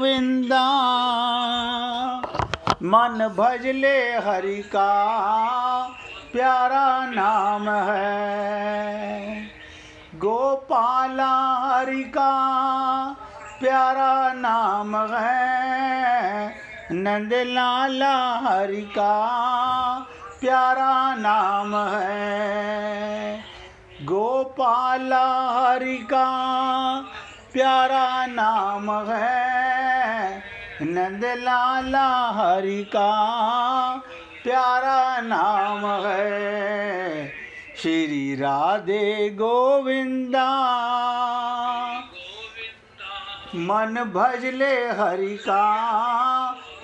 गोविंदा मन भजले हरि का प्यारा नाम है। गोपाला हरि का प्यारा नाम है। नंद लाला हरि का प्यारा नाम है। गोपाला हरि का प्यारा नाम है। नंद लाला हरि का प्यारा नाम है। श्री राधे गोविंदा मन भजले हरि का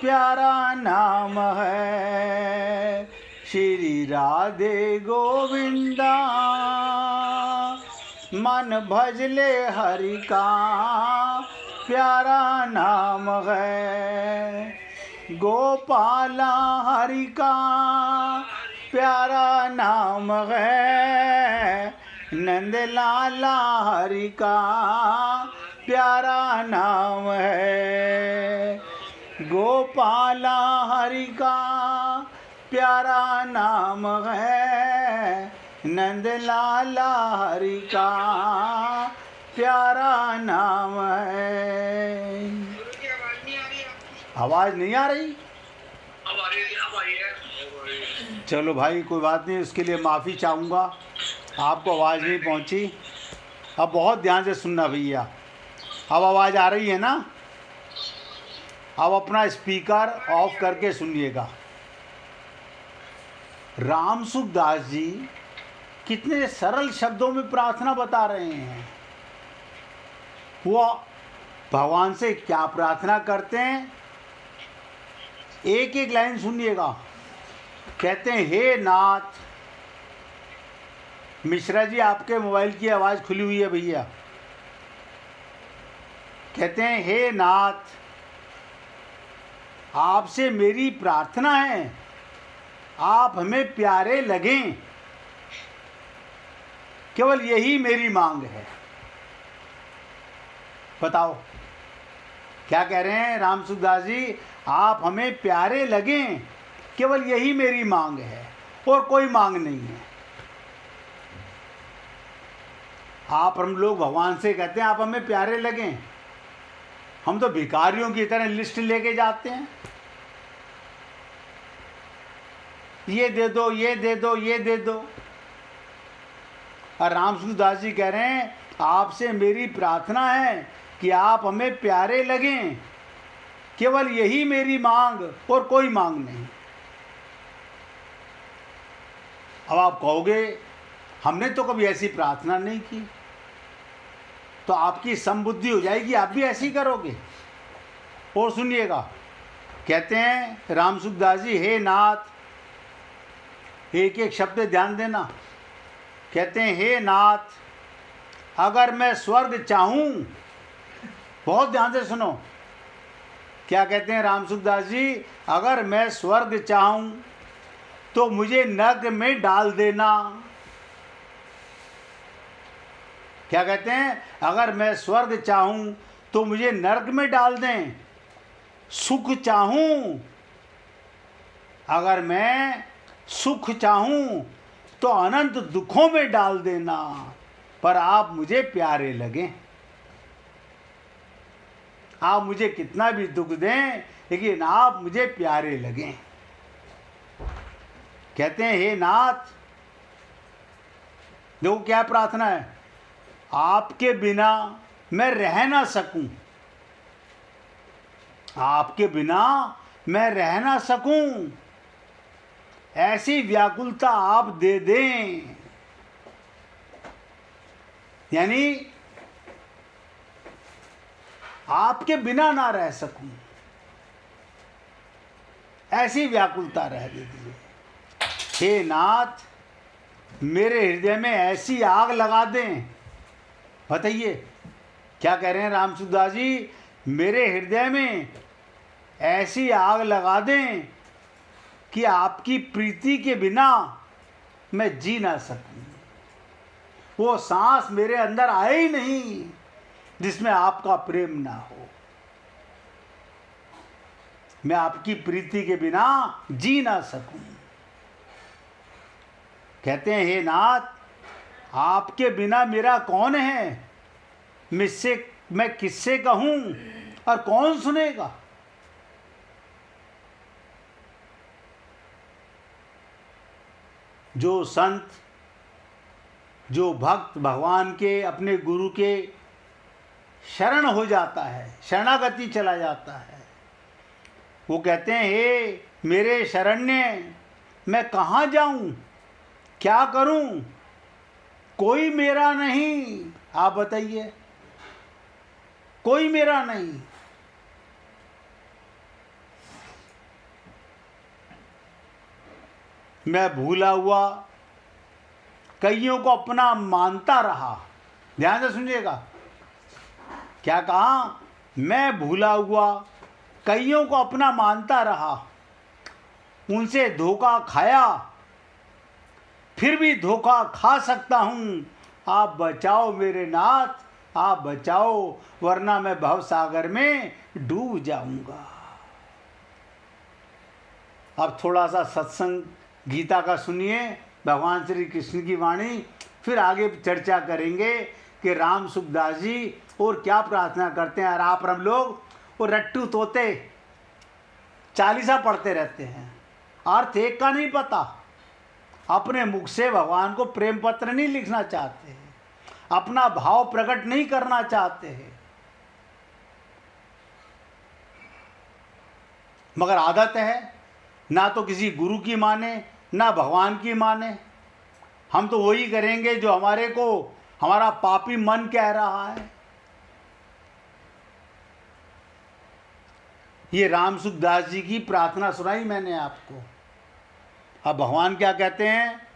प्यारा नाम है। श्री राधे गोविंदा मन भजले हरि का प्यारा नाम है। गोपाला हरि का प्यारा नाम है। नंद लाला हरि का प्यारा नाम है। गोपाला हरि का प्यारा नाम है। नंद लाला हरि का प्यारा नाम है। आवाज नहीं आ रही? अब आ रही है। चलो भाई, कोई बात नहीं, उसके लिए माफ़ी चाहूँगा। आपको आवाज़ नहीं पहुँची। अब बहुत ध्यान से सुनना भैया। अब आवाज़ आ रही है ना? अब अपना स्पीकर ऑफ करके सुनिएगा। रामसुख दास जी कितने सरल शब्दों में प्रार्थना बता रहे हैं। वो भगवान से क्या प्रार्थना करते हैं, एक एक लाइन सुनिएगा। कहते हैं, हे नाथ। मिश्रा जी, आपके मोबाइल की आवाज़ खुली हुई है भैया। कहते हैं, हे नाथ, आपसे मेरी प्रार्थना है, आप हमें प्यारे लगें, केवल यही मेरी मांग है। बताओ क्या कह रहे हैं रामसुख दास जी? आप हमें प्यारे लगें, केवल यही मेरी मांग है, और कोई मांग नहीं है। हम लोग भगवान से कहते हैं आप हमें प्यारे लगें। हम तो भिखारियों की तरह लिस्ट लेके जाते हैं, ये दे दो, ये दे दो, ये दे दो। और रामसुख दास जी कह रहे हैं, आपसे मेरी प्रार्थना है कि आप हमें प्यारे लगें, केवल यही मेरी मांग, और कोई मांग नहीं। अब आप कहोगे, हमने तो कभी ऐसी प्रार्थना नहीं की। तो आपकी समबुद्धि हो जाएगी, आप भी ऐसी करोगे। और सुनिएगा, कहते हैं रामसुख दास जी, हे नाथ, एक एक शब्द ध्यान देना। कहते हैं, हे नाथ, अगर मैं स्वर्ग चाहूं, बहुत ध्यान से सुनो। क्या कहते हैं रामसुख दास जी? अगर मैं स्वर्ग चाहूं तो मुझे नरक में डाल देना। क्या कहते हैं? अगर मैं स्वर्ग चाहूं तो मुझे नरक में डाल दें। सुख चाहूं, अगर मैं सुख चाहूं तो अनंत दुखों में डाल देना, पर आप मुझे प्यारे लगें। आप मुझे कितना भी दुख दें, लेकिन आप मुझे प्यारे लगें। कहते हैं, हे नाथ, देखो क्या प्रार्थना है, आपके बिना मैं रह ना सकूं, आपके बिना मैं रह ना सकूं, ऐसी व्याकुलता आप दे दें। यानी आपके बिना ना रह सकूं, ऐसी व्याकुलता रह दीजिए। हे नाथ, मेरे हृदय में ऐसी आग लगा दें। बताइए क्या कह रहे हैं रामसुख दास जी? मेरे हृदय में ऐसी आग लगा दें कि आपकी प्रीति के बिना मैं जी ना सकूं। वो सांस मेरे अंदर आए ही नहीं जिसमें आपका प्रेम ना हो। मैं आपकी प्रीति के बिना जी ना सकूं। कहते हैं, हे नाथ, आपके बिना मेरा कौन है? मैं किससे कहूं और कौन सुनेगा? जो संत, जो भक्त भगवान के, अपने गुरु के शरण हो जाता है, शरणागति चला जाता है, वो कहते हैं, हे मेरे शरण्य, मैं कहाँ जाऊं, क्या करूं? कोई मेरा नहीं। आप बताइए, कोई मेरा नहीं। मैं भूला हुआ कईयों को अपना मानता रहा। ध्यान से सुनिएगा, क्या कहा? मैं भूला हुआ कईयों को अपना मानता रहा, उनसे धोखा खाया, फिर भी धोखा खा सकता हूं। आप बचाओ मेरे नाथ, आप बचाओ, वरना मैं भवसागर में डूब जाऊंगा। अब थोड़ा सा सत्संग गीता का सुनिए, भगवान श्री कृष्ण की वाणी, फिर आगे चर्चा करेंगे कि राम सुखदास जी और क्या प्रार्थना करते हैं। और आप हम लोग वो रट्टू तोते चालीसा पढ़ते रहते हैं, अर्थ एक का नहीं पता, अपने मुख से भगवान को प्रेम पत्र नहीं लिखना चाहते हैं, अपना भाव प्रकट नहीं करना चाहते हैं, मगर आदत है, ना तो किसी गुरु की माने ना भगवान की माने। हम तो वही करेंगे जो हमारे को हमारा पापी मन कह रहा है। ये राम सुखदास जी की प्रार्थना सुनाई मैंने आपको। अब भगवान क्या कहते हैं?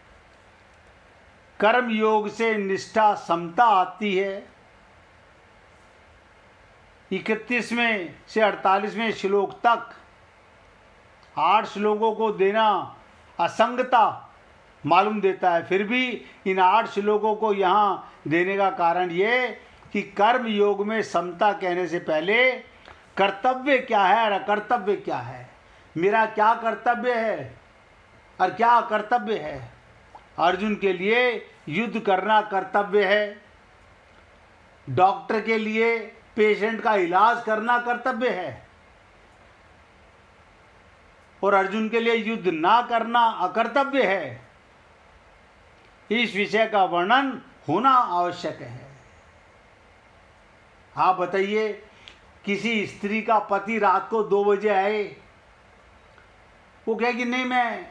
कर्म योग से निष्ठा समता आती है। 31वें से 48वें श्लोक तक 8 श्लोकों को देना असंगता मालूम देता है, फिर भी इन 8 श्लोकों को यहाँ देने का कारण ये कि कर्म योग में समता कहने से पहले कर्तव्य क्या है और अकर्तव्य क्या है, मेरा क्या कर्तव्य है और क्या अकर्तव्य है। अर्जुन के लिए युद्ध करना कर्तव्य है, डॉक्टर के लिए पेशेंट का इलाज करना कर्तव्य है, और अर्जुन के लिए युद्ध ना करना अकर्तव्य है। इस विषय का वर्णन होना आवश्यक है। आप बताइए, किसी स्त्री का पति रात को 2 बजे आए, वो कहेगी नहीं मैं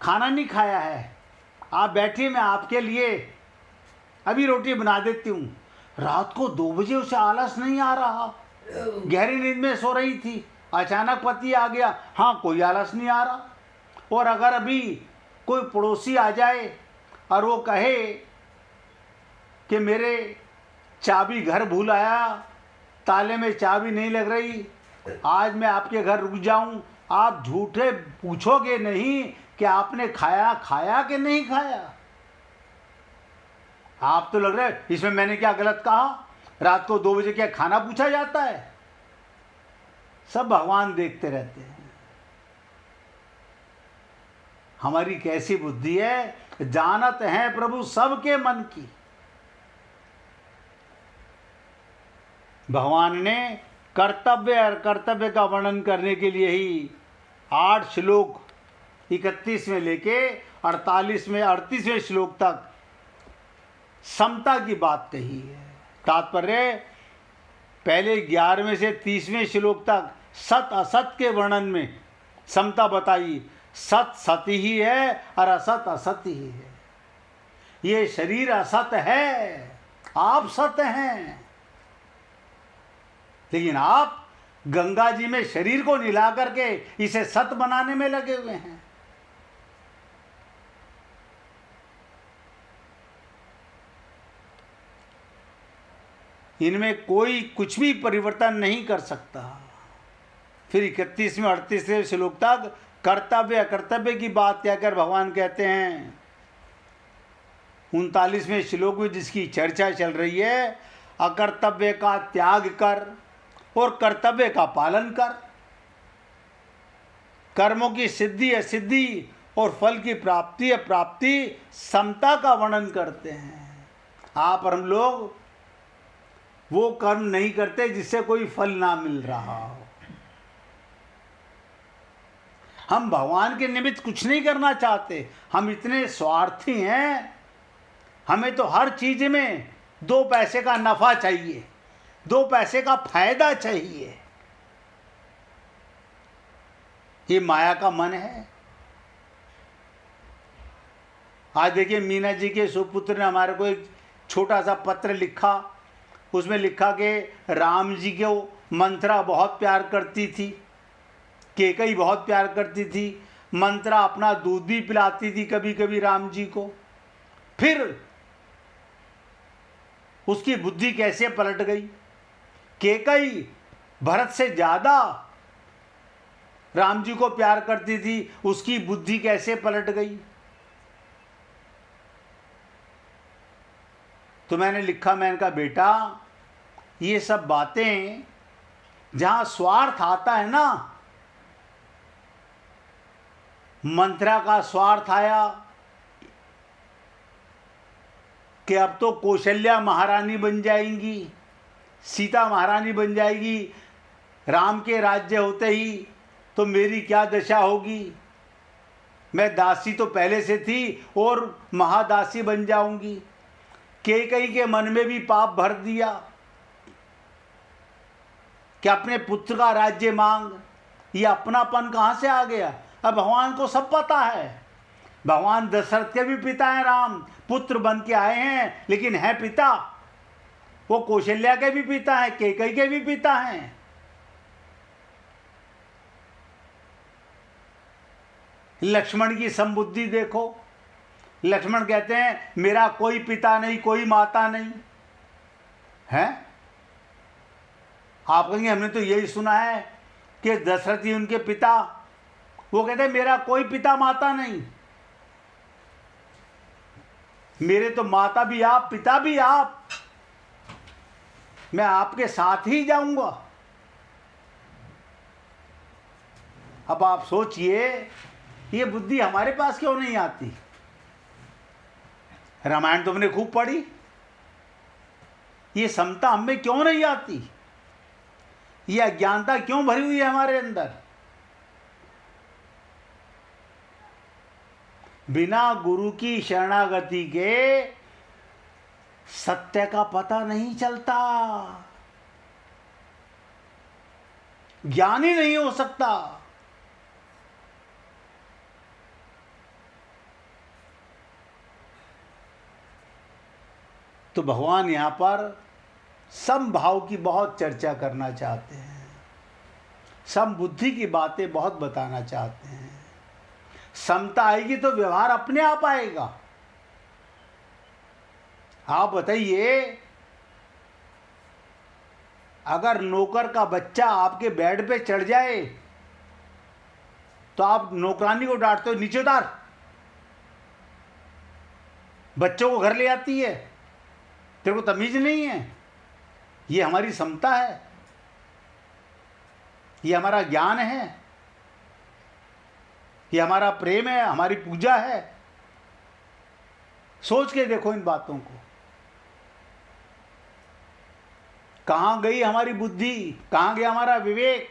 खाना नहीं खाया है, आप बैठिए मैं आपके लिए अभी रोटी बना देती हूँ। रात को 2 बजे उसे आलस नहीं आ रहा, गहरी नींद में सो रही थी, अचानक पति आ गया, हाँ कोई आलस नहीं आ रहा। और अगर अभी कोई पड़ोसी आ जाए और वो कहे कि मेरे चाबी घर भूल आया, ताले में चाबी नहीं लग रही, आज मैं आपके घर रुक जाऊं, आप झूठे पूछोगे नहीं कि आपने खाया कि नहीं खाया। आप तो लग रहे इसमें मैंने क्या गलत कहा, रात को 2 बजे क्या खाना पूछा जाता है। सब भगवान देखते रहते हैं। हमारी कैसी बुद्धि है, जानत है प्रभु सबके मन की। भगवान ने कर्तव्य और कर्तव्य का वर्णन करने के लिए ही 8 श्लोक 31 में लेके 38वें श्लोक तक समता की बात कही है। तात्पर्य पहले 11वें से 30वें श्लोक तक सत असत के वर्णन में समता बताई। सत सत ही है और असत असत ही है। ये शरीर असत है, आप सत हैं, लेकिन आप गंगा जी में शरीर को मिला करके इसे सत बनाने में लगे हुए हैं। इनमें कोई कुछ भी परिवर्तन नहीं कर सकता। फिर 31वें 38वें श्लोक तक कर्तव्य अकर्तव्य की बात कहकर भगवान कहते हैं, 39वें श्लोक में जिसकी चर्चा चल रही है, अकर्तव्य का त्याग कर और कर्तव्य का पालन कर। कर्मों की सिद्धि असिद्धि और फल की प्राप्ति अप्राप्ति समता का वर्णन करते हैं। आप और हम लोग वो कर्म नहीं करते जिससे कोई फल ना मिल रहा हो। हम भगवान के निमित्त कुछ नहीं करना चाहते, हम इतने स्वार्थी हैं। हमें तो हर चीज में 2 पैसे का नफा चाहिए, 2 पैसे का फायदा चाहिए। ये माया का मन है। आज देखिए, मीना जी के सुपुत्र ने हमारे को एक छोटा सा पत्र लिखा। उसमें लिखा कि राम जी को मंत्रा बहुत प्यार करती थी, केकई बहुत प्यार करती थी, मंत्रा अपना दूध भी पिलाती थी कभी कभी राम जी को। फिर उसकी बुद्धि कैसे पलट गई। केकई भरत से ज्यादा राम जी को प्यार करती थी, उसकी बुद्धि कैसे पलट गई। तो मैंने लिखा, मैंने कहा बेटा, ये सब बातें जहां स्वार्थ आता है ना, मंत्रा का स्वार्थ आया कि अब तो कौशल्या महारानी बन जाएंगी, सीता महारानी बन जाएगी, राम के राज्य होते ही तो मेरी क्या दशा होगी। मैं दासी तो पहले से थी और महादासी बन जाऊंगी। केकई के मन में भी पाप भर दिया कि अपने पुत्र का राज्य मांग। ये अपनापन कहां से आ गया। अब भगवान को सब पता है। भगवान दशरथ के भी पिता हैं, राम पुत्र बन के आए हैं लेकिन है पिता। वो कौशल्या के भी पिता हैं, केकई के भी पिता हैं। लक्ष्मण की समबुद्धि देखो। लक्ष्मण कहते हैं मेरा कोई पिता नहीं, कोई माता नहीं है। आप कहेंगे हमने तो यही सुना है कि दशरथ ही उनके पिता। वो कहते हैं मेरा कोई पिता माता नहीं, मेरे तो माता भी आप, पिता भी आप। मैं आपके साथ ही जाऊंगा। अब आप सोचिए, ये बुद्धि हमारे पास क्यों नहीं आती। रामायण तो हमने खूब पढ़ी, ये समता हमें क्यों नहीं आती। ये अज्ञानता क्यों भरी हुई है हमारे अंदर। बिना गुरु की शरणागति के सत्य का पता नहीं चलता, ज्ञान ही नहीं हो सकता। तो भगवान यहां पर समभाव की बहुत चर्चा करना चाहते हैं, समबुद्धि की बातें बहुत बताना चाहते हैं। समता आएगी तो व्यवहार अपने आप आएगा। आप बताइए, अगर नौकर का बच्चा आपके बेड पे चढ़ जाए तो आप नौकरानी को डांटते हो, नीचे उतार। बच्चों को घर ले आती है, तेरे को तमीज नहीं है। ये हमारी समता है, ये हमारा ज्ञान है, ये हमारा प्रेम है, हमारी पूजा है। सोच के देखो इन बातों को। कहां गई हमारी बुद्धि, कहां गया हमारा विवेक।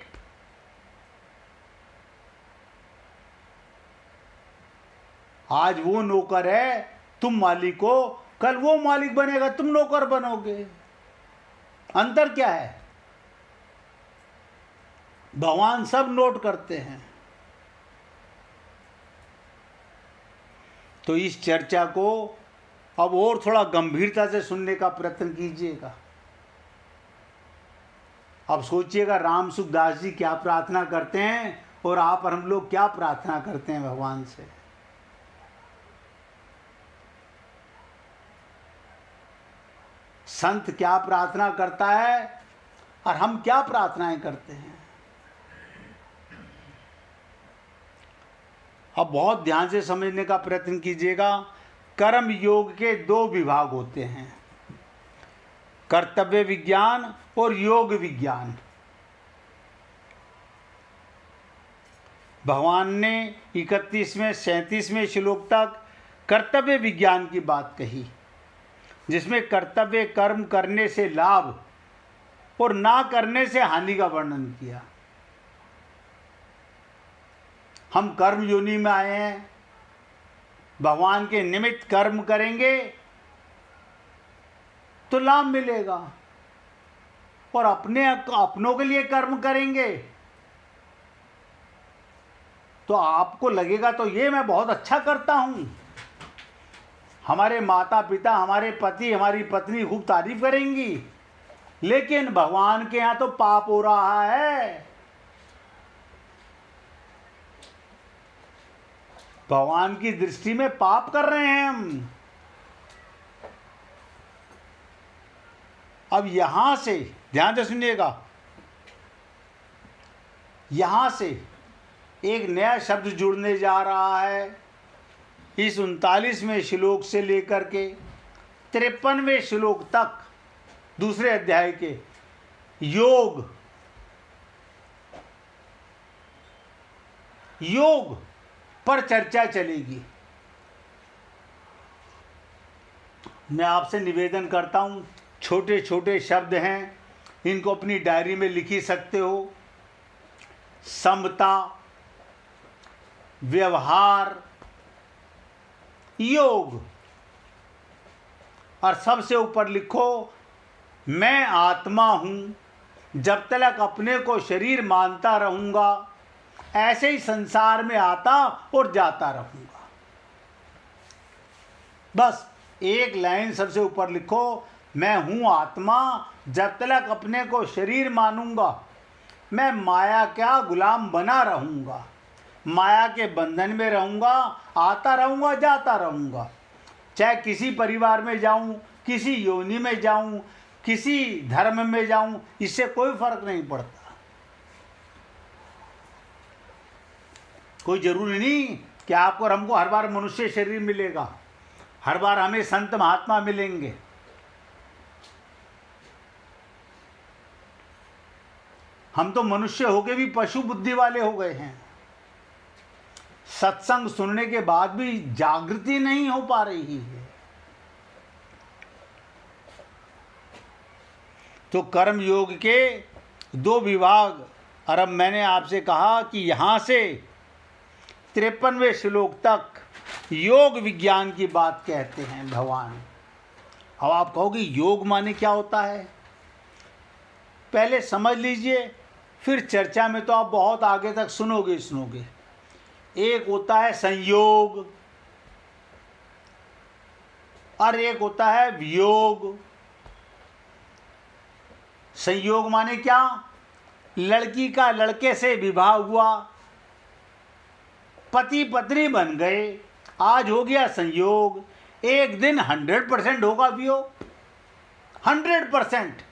आज वो नौकर है, तुम मालिक हो, कल वो मालिक बनेगा, तुम नौकर बनोगे। अंतर क्या है। भगवान सब नोट करते हैं। तो इस चर्चा को अब और थोड़ा गंभीरता से सुनने का प्रयत्न कीजिएगा। अब सोचिएगा राम सुखदास जी क्या प्रार्थना करते हैं और आप और हम लोग क्या प्रार्थना करते हैं भगवान से। संत क्या प्रार्थना करता है और हम क्या प्रार्थनाएं करते हैं। अब बहुत ध्यान से समझने का प्रयत्न कीजिएगा। कर्म योग के 2 विभाग होते हैं, कर्तव्य विज्ञान और योग विज्ञान। भगवान ने 31वें 37वें श्लोक तक कर्तव्य विज्ञान की बात कही, जिसमें कर्तव्य कर्म करने से लाभ और ना करने से हानि का वर्णन किया। हम कर्म योनि में आए हैं, भगवान के निमित्त कर्म करेंगे तो लाभ मिलेगा, और अपनों के लिए कर्म करेंगे तो आपको लगेगा तो ये मैं बहुत अच्छा करता हूँ, हमारे माता पिता, हमारे पति, हमारी पत्नी खूब तारीफ करेंगी, लेकिन भगवान के यहाँ तो पाप हो रहा है। भगवान की दृष्टि में पाप कर रहे हैं हम। अब यहां से ध्यान से सुनिएगा, यहां से एक नया शब्द जुड़ने जा रहा है। इस 39वें श्लोक से लेकर के 53वें श्लोक तक दूसरे अध्याय के योग पर चर्चा चलेगी। मैं आपसे निवेदन करता हूं, छोटे छोटे शब्द हैं, इनको अपनी डायरी में लिख ही सकते हो। समता, व्यवहार, योग, और सबसे ऊपर लिखो मैं आत्मा हूं। जब तक अपने को शरीर मानता रहूंगा, ऐसे ही संसार में आता और जाता रहूंगा। बस एक लाइन सबसे ऊपर लिखो, मैं हूं आत्मा। जब तक अपने को शरीर मानूंगा, मैं माया का गुलाम बना रहूंगा, माया के बंधन में रहूंगा, आता रहूंगा, जाता रहूंगा। चाहे किसी परिवार में जाऊं, किसी योनि में जाऊं, किसी धर्म में जाऊं, इससे कोई फर्क नहीं पड़ता। कोई जरूरी नहीं कि आपको और हमको हर बार मनुष्य शरीर मिलेगा, हर बार हमें संत महात्मा मिलेंगे। हम तो मनुष्य होके भी पशु बुद्धि वाले हो गए हैं। सत्संग सुनने के बाद भी जागृति नहीं हो पा रही है। तो कर्म योग के 2 विभाग, और अब मैंने आपसे कहा कि यहां से 53वें श्लोक तक योग विज्ञान की बात कहते हैं भगवान। अब आप कहोगे योग माने क्या होता है? पहले समझ लीजिए, फिर चर्चा में तो आप बहुत आगे तक सुनोगे। एक होता है संयोग और एक होता है वियोग। संयोग माने क्या? लड़की का लड़के से विवाह हुआ, पति पत्नी बन गए, आज हो गया संयोग। एक दिन 100% होगा वियोग, 100%।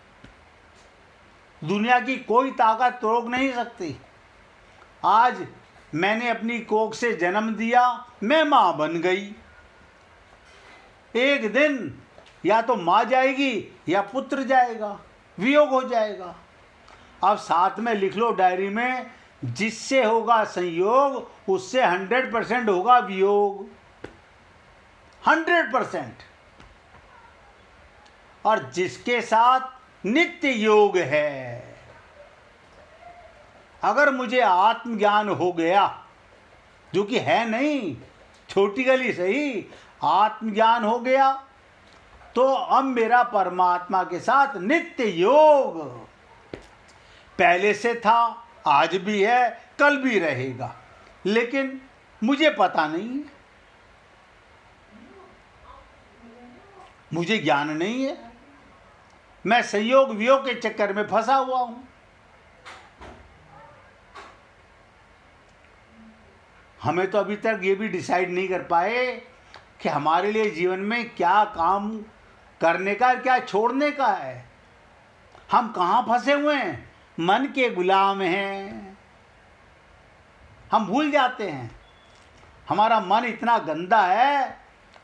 दुनिया की कोई ताकत रोक नहीं सकती। आज मैंने अपनी कोख से जन्म दिया, मैं मां बन गई। एक दिन या तो मां जाएगी या पुत्र जाएगा, वियोग हो जाएगा। अब साथ में लिख लो डायरी में, जिससे होगा संयोग उससे 100% होगा वियोग, 100%। और जिसके साथ नित्य योग है, अगर मुझे आत्मज्ञान हो गया, जो कि है नहीं, छोटी गली सही, आत्मज्ञान हो गया, तो अब मेरा परमात्मा के साथ नित्य योग पहले से था, आज भी है, कल भी रहेगा, लेकिन मुझे पता नहीं है, मुझे ज्ञान नहीं है। मैं संयोग वियोग के चक्कर में फंसा हुआ हूं। हमें तो अभी तक ये भी डिसाइड नहीं कर पाए कि हमारे लिए जीवन में क्या काम करने का, क्या छोड़ने का है। हम कहाँ फंसे हुए हैं? मन के गुलाम हैं। हम भूल जाते हैं, हमारा मन इतना गंदा है,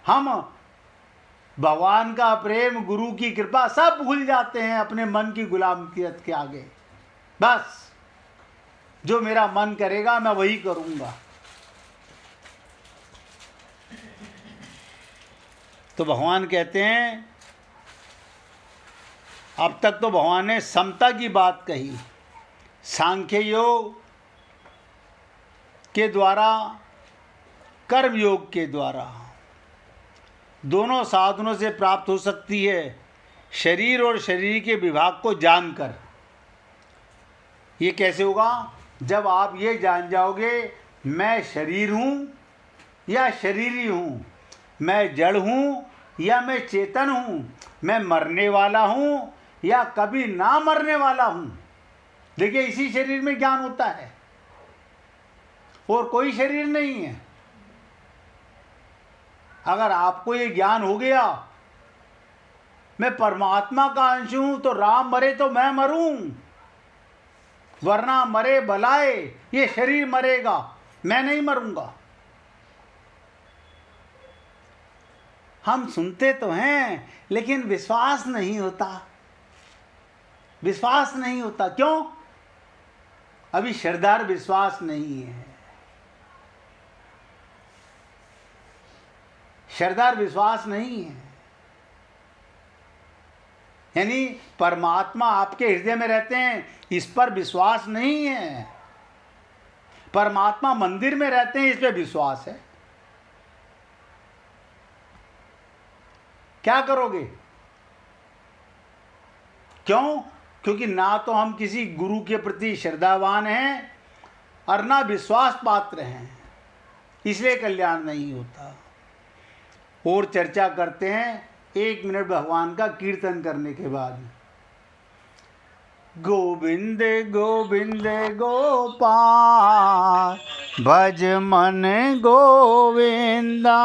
हम भगवान का प्रेम, गुरु की कृपा सब भूल जाते हैं अपने मन की गुलामियत के आगे। बस जो मेरा मन करेगा मैं वही करूँगा। तो भगवान कहते हैं, अब तक तो भगवान ने समता की बात कही, सांख्य योग के द्वारा, कर्म योग के द्वारा दोनों साधनों से प्राप्त हो सकती है, शरीर और शरीर के विभाग को जानकर। ये कैसे होगा? जब आप ये जान जाओगे मैं शरीर हूँ या शरीरी हूँ, मैं जड़ हूँ या मैं चेतन हूँ, मैं मरने वाला हूँ या कभी ना मरने वाला हूँ। देखिए, इसी शरीर में ज्ञान होता है और कोई शरीर नहीं है। अगर आपको ये ज्ञान हो गया मैं परमात्मा का अंश हूँ, तो राम मरे तो मैं मरूं, वरना मरे भलाए, ये शरीर मरेगा, मैं नहीं मरूंगा। हम सुनते तो हैं लेकिन विश्वास नहीं होता। विश्वास नहीं होता क्यों? अभी श्रद्धार विश्वास नहीं है। श्रद्धार विश्वास नहीं है, यानी परमात्मा आपके हृदय में रहते हैं, इस पर विश्वास नहीं है। परमात्मा मंदिर में रहते हैं, इस पर विश्वास है। क्या करोगे? क्यों? क्योंकि ना तो हम किसी गुरु के प्रति श्रद्धावान हैं और ना विश्वास पात्र हैं, इसलिए कल्याण नहीं होता। और चर्चा करते हैं 1 मिनट भगवान का कीर्तन करने के बाद। गोविंद गोविंद गोपाल भज मन गोविंदा,